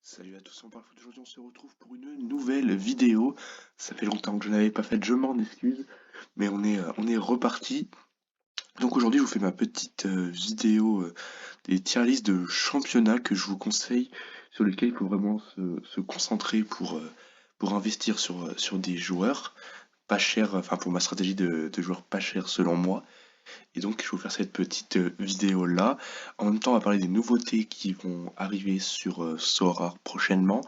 Salut à tous, on parle foot. Aujourd'hui on se retrouve pour une nouvelle vidéo. Ça fait longtemps que je n'avais pas fait, je m'en excuse, mais on est reparti. Donc aujourd'hui je vous fais ma petite vidéo des tier list de championnats que je vous conseille, sur lesquels il faut vraiment se concentrer pour investir sur des joueurs pas chers, enfin pour ma stratégie de joueurs pas chers selon moi. Et donc je vais vous faire cette petite vidéo là. En même temps on va parler des nouveautés qui vont arriver sur Sora prochainement.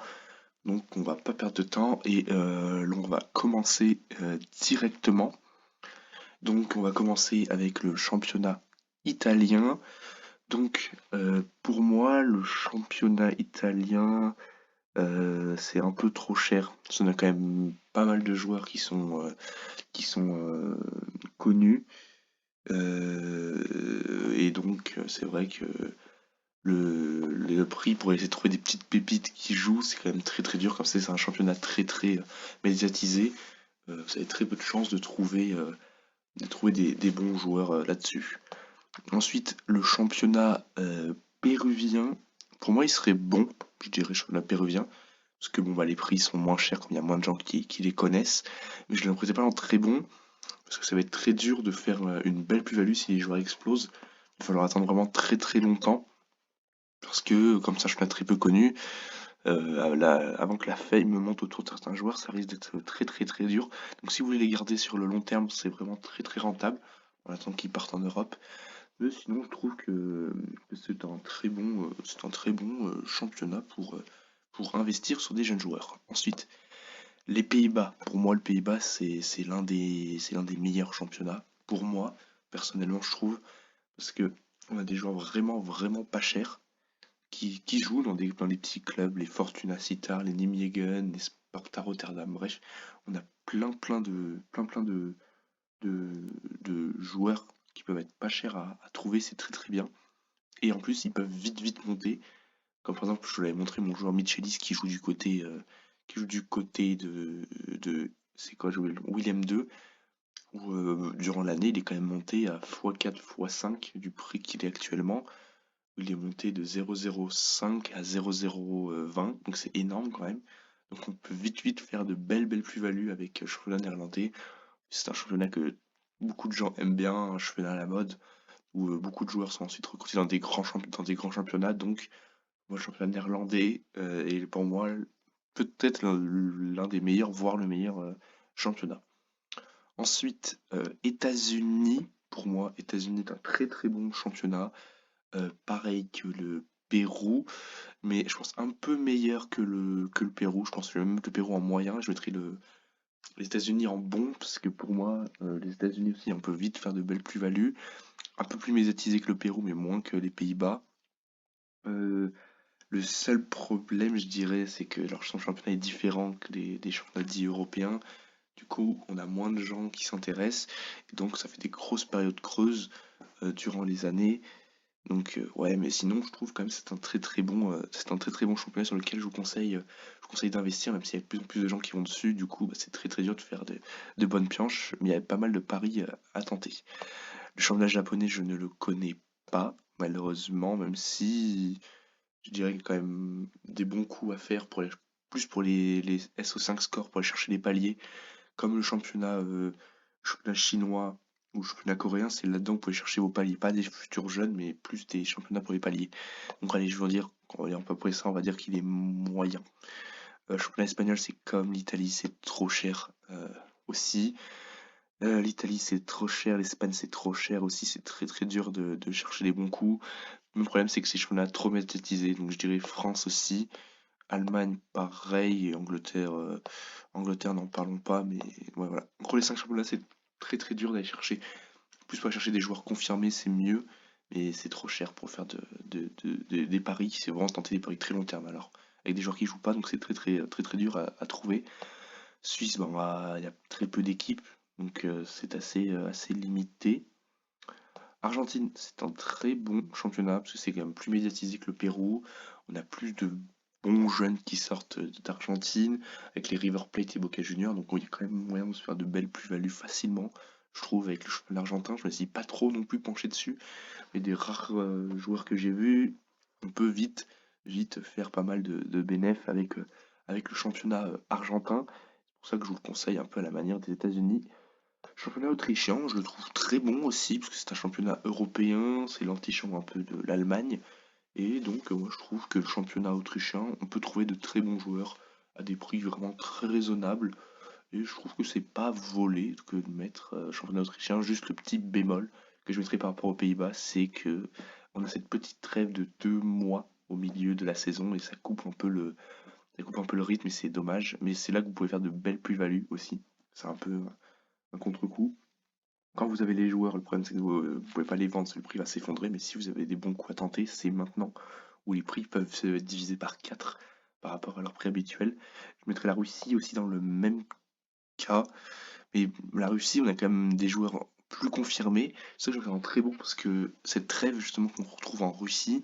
Donc on va pas perdre de temps et l'on va commencer directement. Donc on va commencer avec le championnat italien. Donc pour moi le championnat italien c'est un peu trop cher. Parce qu'on a quand même pas mal de joueurs qui sont connus. Et donc c'est vrai que le prix pour essayer de trouver des petites pépites qui jouent, c'est quand même très très dur. Comme c'est un championnat très très médiatisé, vous avez très peu de chances de trouver des bons joueurs là-dessus. Ensuite, le championnat péruvien, pour moi, il serait bon, je dirais championnat péruvien, parce que bon, bah, les prix sont moins chers, comme il y a moins de gens qui les connaissent. Mais je ne le présentais pas très bon, parce que ça va être très dur de faire une belle plus-value si les joueurs explosent. Il va falloir attendre vraiment très très longtemps. Parce que, comme ça, je suis très peu connu, avant que la fame me monte autour de certains joueurs, ça risque d'être très très très dur. Donc si vous voulez les garder sur le long terme, c'est vraiment très très rentable, en attendant qu'ils partent en Europe. Mais sinon, je trouve que c'est un très bon championnat pour investir sur des jeunes joueurs. Ensuite, les Pays-Bas. Pour moi, le Pays-Bas, c'est l'un des meilleurs championnats. Pour moi, personnellement, je trouve, parce que on a des joueurs vraiment vraiment pas chers qui jouent dans des petits clubs, les Fortuna Sittard, les Nijmegen, les Sparta Rotterdam, bref, on a plein de joueurs qui peuvent être pas chers à trouver, c'est très très bien. Et en plus, ils peuvent vite vite monter. Comme par exemple, je vous l'avais montré mon joueur Michelis qui joue du côté c'est quoi, William 2, où durant l'année, il est quand même monté à x4, x5 du prix qu'il est actuellement. Il est monté de 0,05 à 0,020, donc c'est énorme quand même. Donc on peut vite vite faire de belles belles plus-values avec le championnat néerlandais. C'est un championnat que beaucoup de gens aiment bien, un championnat à la mode, où beaucoup de joueurs sont ensuite recrutés dans des grands championnats. Donc moi, le championnat néerlandais est pour moi peut-être l'un des meilleurs, voire le meilleur championnat. Ensuite, États-Unis, pour moi, États-Unis est un très très bon championnat, pareil que le Pérou, mais je pense un peu meilleur que le Pérou. Je pense même que le Pérou en moyen. Je mettrais les États-Unis en bon, parce que pour moi, les États-Unis aussi, on peut vite faire de belles plus-values. Un peu plus médiatisé que le Pérou, mais moins que les Pays-Bas. Euh, le seul problème, je dirais, c'est que son championnat est différent que des championnats dits européens. Du coup, on a moins de gens qui s'intéressent, et donc ça fait des grosses périodes creuses durant les années. Donc ouais, mais sinon je trouve quand même que c'est un très très bon championnat sur lequel je vous conseille d'investir, même s'il y a de plus en plus de gens qui vont dessus. Du coup, bah, c'est très très dur de faire de bonnes pioches, mais il y a pas mal de paris à tenter. Le championnat japonais, je ne le connais pas, malheureusement, même si je dirais qu'il y a quand même des bons coups à faire plus pour les SO5 scores, pour aller chercher les paliers, comme le championnat chinois ou le championnat coréen. C'est là-dedans que vous pouvez chercher vos paliers, pas des futurs jeunes, mais plus des championnats pour les paliers. Donc allez, je veux dire, on va peu près ça, on va dire qu'il est moyen. Le championnat espagnol, c'est comme l'Italie, c'est trop cher aussi. L'Italie, c'est trop cher, l'Espagne, c'est trop cher aussi, c'est très très dur de chercher les bons coups. Le problème, c'est que ces championnats trop médiatisés, donc je dirais France aussi. Allemagne, pareil, et Angleterre, n'en parlons pas, mais ouais, voilà. Entre les 5 championnats, c'est très très dur d'aller chercher. Plus pour aller chercher des joueurs confirmés, c'est mieux, mais c'est trop cher pour faire des paris. C'est vraiment tenter des paris très long terme alors. Avec des joueurs qui jouent pas, donc c'est très très très très dur à trouver. Suisse, ben, il y a très peu d'équipes, donc c'est assez limité. Argentine, c'est un très bon championnat parce que c'est quand même plus médiatisé que le Pérou. On a plus de bons jeunes qui sortent d'Argentine avec les River Plate et Boca Juniors. Donc il y a quand même moyen de se faire de belles plus-values facilement, je trouve, avec le championnat argentin. Je me suis pas trop non plus penché dessus, mais des rares joueurs que j'ai vus, on peut vite vite faire pas mal de bénéf avec le championnat argentin. C'est pour ça que je vous le conseille un peu à la manière des États-Unis. Championnat autrichien, je le trouve très bon aussi, parce que c'est un championnat européen, c'est l'antichambre un peu de l'Allemagne. Et donc, moi je trouve que le championnat autrichien, on peut trouver de très bons joueurs à des prix vraiment très raisonnables. Et je trouve que c'est pas volé que de mettre championnat autrichien. Juste le petit bémol que je mettrais par rapport aux Pays-Bas, c'est que on a cette petite trêve de 2 mois au milieu de la saison et ça coupe un peu le rythme et c'est dommage. Mais c'est là que vous pouvez faire de belles plus-values aussi. C'est un peu un contre-coup. Quand vous avez les joueurs, le problème c'est que vous pouvez pas les vendre, le prix va s'effondrer. Mais si vous avez des bons coups à tenter, c'est maintenant où les prix peuvent se diviser par 4 par rapport à leur prix habituel. Je mettrais la Russie aussi dans le même cas. Mais la Russie, on a quand même des joueurs plus confirmés. Ça, je trouve vraiment très bon parce que cette trêve justement qu'on retrouve en Russie,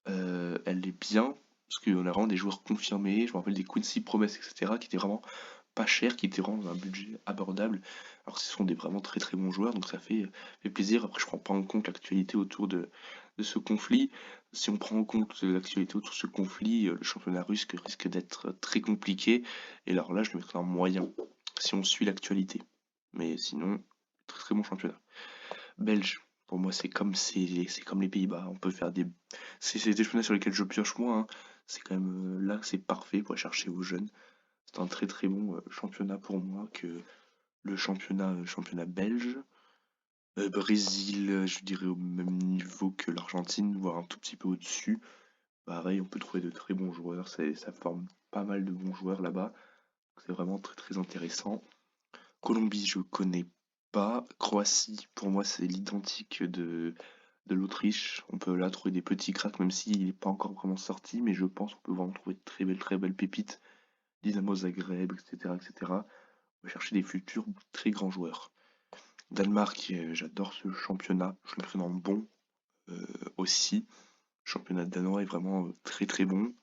elle est bien parce qu'on a vraiment des joueurs confirmés. Je me rappelle des Quincy Promes, etc., qui étaient vraiment pas chers, qui étaient vraiment dans un budget abordable. Alors ce sont des vraiment très très bons joueurs, donc ça fait plaisir. Après, je prends pas en compte l'actualité autour de ce conflit. Si on prend en compte l'actualité autour de ce conflit, le championnat russe risque d'être très compliqué. Et alors là, je le mettrais en moyen si on suit l'actualité. Mais sinon, très très bon championnat. Belge, pour moi, c'est comme les Pays-Bas. On peut faire des. C'est des championnats sur lesquels je pioche moins, hein. C'est quand même là que c'est parfait pour aller chercher aux jeunes. C'est un très très bon championnat pour moi que le championnat belge. Brésil, je dirais au même niveau que l'Argentine, voire un tout petit peu au-dessus. Pareil, on peut trouver de très bons joueurs. Ça forme pas mal de bons joueurs là-bas. C'est vraiment très très intéressant. Colombie, je connais pas. Croatie, pour moi, c'est l'identique de l'Autriche. On peut là trouver des petits cracks, même s'il n'est pas encore vraiment sorti, mais je pense qu'on peut vraiment trouver de très belles pépites. Dynamo Zagreb, etc., etc. On va chercher des futurs très grands joueurs. Danemark, j'adore ce championnat. Je le mettrais dans le bon aussi. Le championnat danois est vraiment très très bon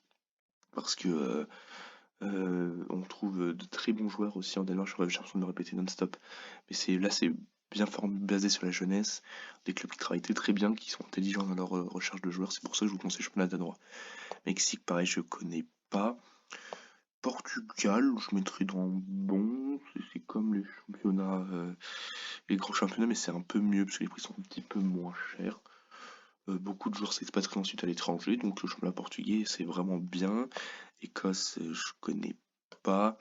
parce que on trouve de très bons joueurs aussi en Danemark. J'aurais l'impression de le répéter non-stop. Mais c'est bien basé sur la jeunesse, des clubs qui travaillent très très bien, qui sont intelligents dans leur recherche de joueurs. C'est pour ça que je vous conseille le championnat danois. Mexique, pareil, je connais pas. Portugal, je mettrais dans bon. C'est comme les championnats, les grands championnats, mais c'est un peu mieux parce que les prix sont un petit peu moins chers. Beaucoup de joueurs s'expatrient ensuite à l'étranger, donc le championnat portugais, c'est vraiment bien. Écosse, je connais pas.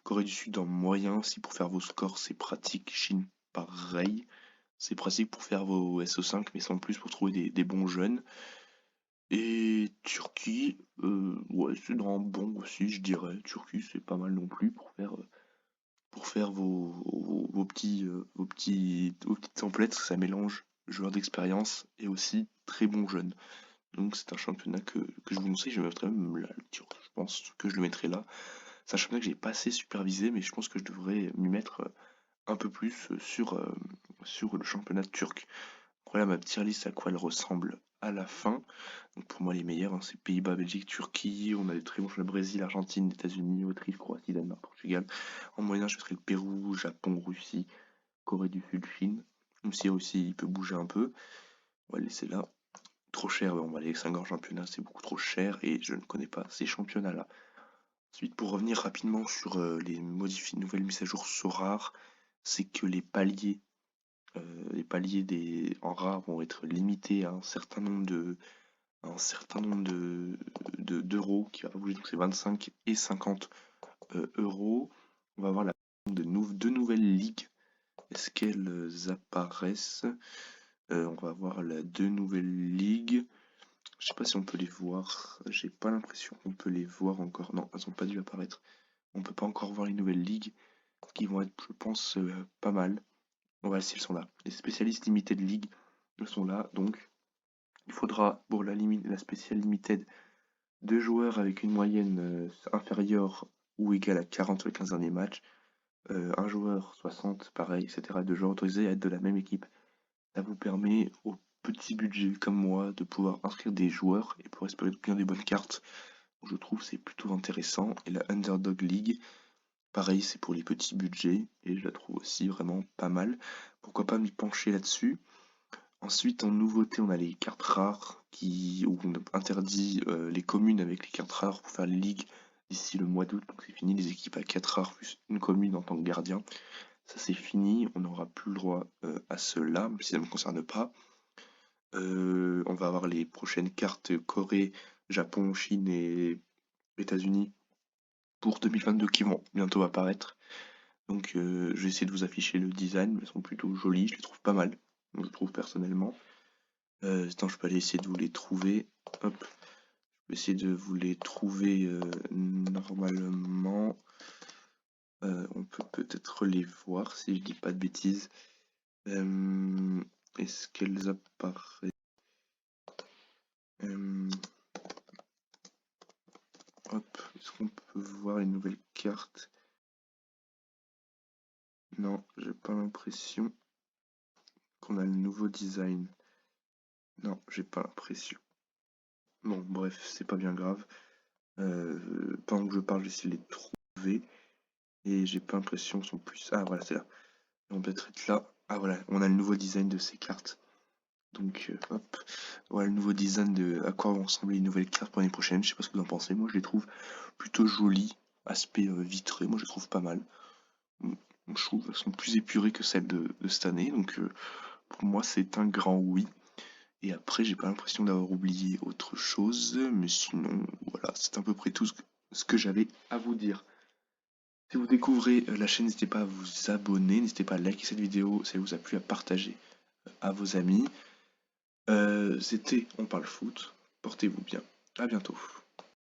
Corée du Sud en moyen aussi pour faire vos scores, c'est pratique. Chine, pareil. C'est pratique pour faire vos SO5, mais sans plus pour trouver des bons jeunes. Et Turquie, ouais, c'est dans bon aussi, je dirais. Turquie, c'est pas mal non plus pour faire vos petites templates, parce que ça mélange joueurs d'expérience et aussi très bons jeunes. Donc c'est un championnat que je vous conseille, je mettrais même là, je pense que je le mettrai là. C'est un championnat que j'ai pas assez supervisé, mais je pense que je devrais m'y mettre un peu plus sur le championnat turc. Voilà ma petite liste à quoi elle ressemble à la fin. Donc pour moi les meilleurs, hein, c'est Pays-Bas, Belgique, Turquie. On a des très bons championnats Brésil, Argentine, États-Unis, Autriche, Croatie, Danemark, Portugal. En moyen, je mettrais le Pérou, Japon, Russie, Corée du Sud, Chine. Même si aussi il peut bouger un peu. On va le laisser là. Trop cher, ouais, on va aller 5 grands championnats, c'est beaucoup trop cher et je ne connais pas ces championnats-là. Ensuite, pour revenir rapidement sur les nouvelles mises à jour so rares, c'est que en rare vont être limités à d'euros qui va pas bouger, donc c'est 25 et 50 euros. On va avoir la deux nouvelles ligues. Est-ce qu'elles apparaissent? On va avoir la deux nouvelles ligues. Je sais pas si on peut les voir. J'ai pas l'impression qu'on peut les voir encore. Non, elles ont pas dû apparaître. On peut pas encore voir les nouvelles ligues qui vont être, je pense, pas mal. On va voir si elles sont là. Les spécialistes Limited League, elles sont là. Donc, il faudra pour la spéciale Limited 2 joueurs avec une moyenne inférieure ou égale à 40 sur les 15 derniers matchs. Un joueur 60, pareil, etc. 2 joueurs autorisés à être de la même équipe. Ça vous permet, au petit budget comme moi, de pouvoir inscrire des joueurs et pour espérer bien des bonnes cartes. Je trouve que c'est plutôt intéressant. Et la Underdog League, pareil, c'est pour les petits budgets et je la trouve aussi vraiment pas mal. Pourquoi pas m'y pencher là-dessus? Ensuite, en nouveauté, on a les cartes rares où on interdit les communes avec les cartes rares pour faire les ligues d'ici le mois d'août. Donc c'est fini, les équipes à 4 rares plus une commune en tant que gardien. Ça c'est fini, on n'aura plus le droit à cela, même si ça ne me concerne pas. On va avoir les prochaines cartes Corée, Japon, Chine et États-Unis pour 2022 qui vont bientôt apparaître. Donc je vais essayer de vous afficher le design, elles sont plutôt jolies, je les trouve pas mal, je trouve personnellement. Attends, je peux aller essayer de vous les trouver. Hop. Je vais essayer de vous les trouver normalement. On peut peut-être les voir si je dis pas de bêtises. Est-ce qu'elles apparaissent? Hop, est-ce qu'on peut voir les nouvelles cartes? Non, j'ai pas l'impression qu'on a le nouveau design. Non, j'ai pas l'impression. Bon, bref, c'est pas bien grave. Pendant que je parle, j'essaie de les trouver. Et j'ai pas l'impression qu'ils sont plus... Ah, voilà, c'est là. Ils vont peut-être être là. Ah, voilà, on a le nouveau design de ces cartes. Donc, hop. Voilà le nouveau design de à quoi vont ressembler les nouvelles cartes pour l'année prochaine. Je sais pas ce que vous en pensez. Moi, je les trouve plutôt jolies. Aspect vitré, moi, je les trouve pas mal. Je trouve qu'elles sont plus épurées que celles de cette année. Donc, pour moi, c'est un grand oui. Et après, j'ai pas l'impression d'avoir oublié autre chose. Mais sinon, voilà, c'est à peu près tout ce que j'avais à vous dire. Si vous découvrez la chaîne, n'hésitez pas à vous abonner, n'hésitez pas à liker cette vidéo si elle vous a plu, à partager à vos amis. C'était On parle foot, portez-vous bien, à bientôt.